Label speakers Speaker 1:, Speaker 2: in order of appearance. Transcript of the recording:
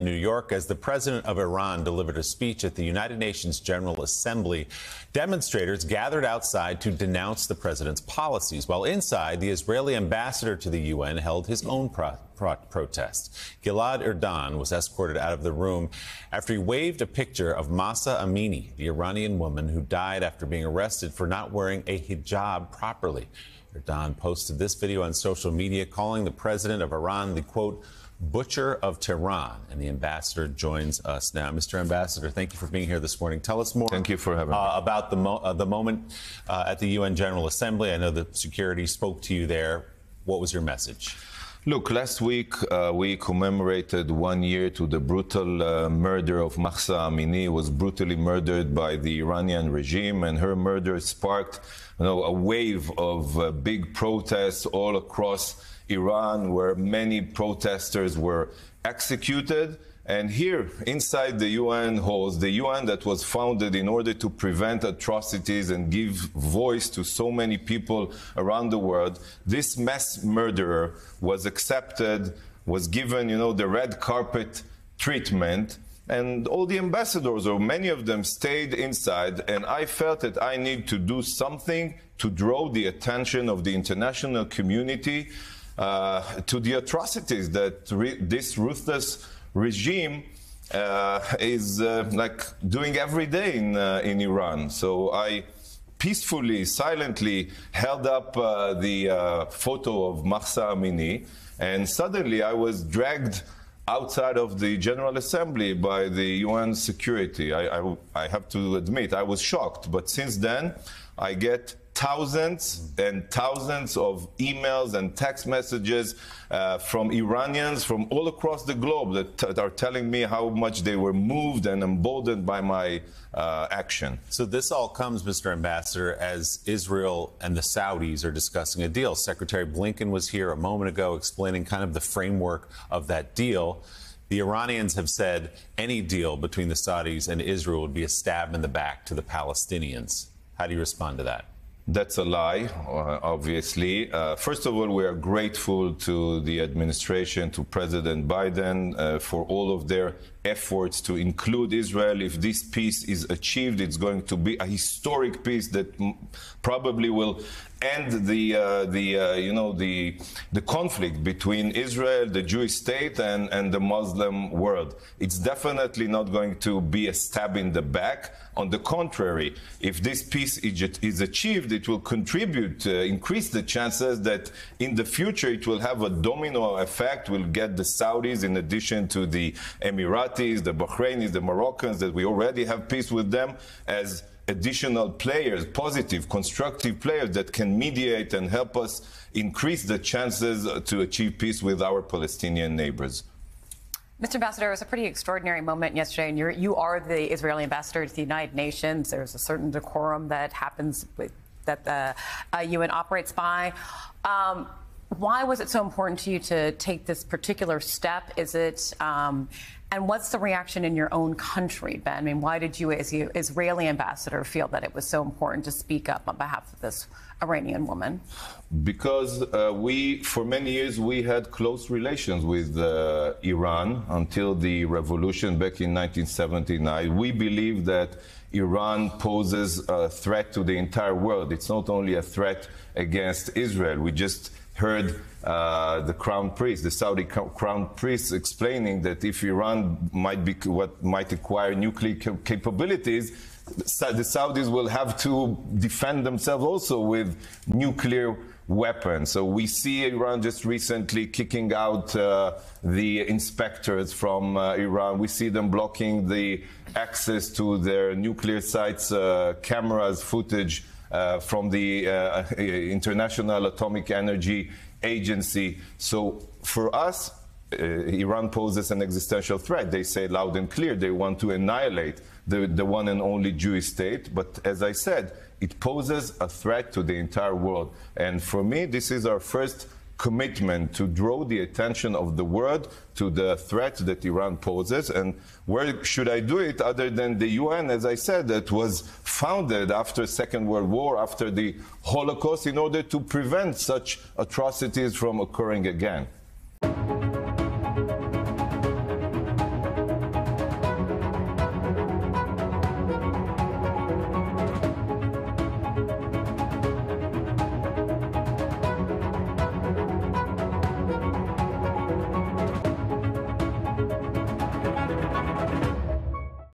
Speaker 1: New York as the president of Iran delivered a speech at the United Nations General Assembly. Demonstrators gathered outside to denounce the president's policies, while inside, the Israeli ambassador to the UN held his own protest. Gilad Erdan was escorted out of the room after he waved a picture of Mahsa Amini, the Iranian woman who died after being arrested for not wearing a hijab properly. Erdan posted this video on social media, calling the president of Iran the, quote, butcher of Tehran, and the ambassador joins us now. Mr. Ambassador, thank you for being here this morning. Tell us more.
Speaker 2: Thank you for having me.
Speaker 1: About the moment at the UN General Assembly. I know the security spoke to you there. What was your message?
Speaker 2: Look, last week we commemorated 1 year to the brutal murder of Mahsa Amini. Was brutally murdered by the Iranian regime, and her murder sparked, a wave of big protests all across Iran, where many protesters were executed. And here, inside the UN halls, the UN that was founded in order to prevent atrocities and give voice to so many people around the world, this mass murderer was accepted, was given, the red carpet treatment. And all the ambassadors, or many of them, stayed inside. And I felt that I need to do something to draw the attention of the international community to the atrocities that this ruthless regime is doing every day in Iran. So I peacefully, silently held up the photo of Mahsa Amini, and suddenly I was dragged outside of the General Assembly by the UN security. I have to admit, I was shocked. But since then, I get thousands and thousands of emails and text messages from Iranians from all across the globe that are telling me how much they were moved and emboldened by my action.
Speaker 1: So this all comes, Mr. Ambassador, as Israel and the Saudis are discussing a deal. Secretary Blinken was here a moment ago explaining kind of the framework of that deal. The Iranians have said any deal between the Saudis and Israel would be a stab in the back to the Palestinians. How do you respond to that?
Speaker 2: That's a lie, obviously. First of all, we are grateful to the administration, to President Biden, for all of their efforts to include Israel. If this peace is achieved, it's going to be a historic peace that probably will end the conflict between Israel, the Jewish state, and the Muslim world. It's definitely not going to be a stab in the back. On the contrary, if this peace is achieved, it will contribute, increase the chances that in the future it will have a domino effect. We'll get the Saudis, in addition to the Emiratis, the Bahrainis, the Moroccans, that we already have peace with them, as additional players, positive, constructive players that can mediate and help us increase the chances to achieve peace with our Palestinian neighbors.
Speaker 3: Mr. Ambassador, it was a pretty extraordinary moment yesterday, and you are the Israeli ambassador to the United Nations. There's a certain decorum that happens that the UN operates by. Why was it so important to you to take this particular step? Is it, and what's the reaction in your own country, Ben? I mean, why did you, as the Israeli ambassador, feel that it was so important to speak up on behalf of this Iranian woman?
Speaker 2: Because for many years, we had close relations with Iran until the revolution back in 1979. We believe that Iran poses a threat to the entire world. It's not only a threat against Israel. We just heard the crown prince, the Saudi crown prince, explaining that if Iran might acquire nuclear capabilities, the Saudis will have to defend themselves also with nuclear weapons. So we see Iran just recently kicking out the inspectors from Iran. We see them blocking the access to their nuclear sites, cameras, footage from the International Atomic Energy Agency. So for us, Iran poses an existential threat. They say loud and clear they want to annihilate the one and only Jewish state. But as I said, it poses a threat to the entire world. And for me, this is our first commitment to draw the attention of the world to the threat that Iran poses. And where should I do it other than the UN, as I said, that was founded after Second World War, after the Holocaust, in order to prevent such atrocities from occurring again.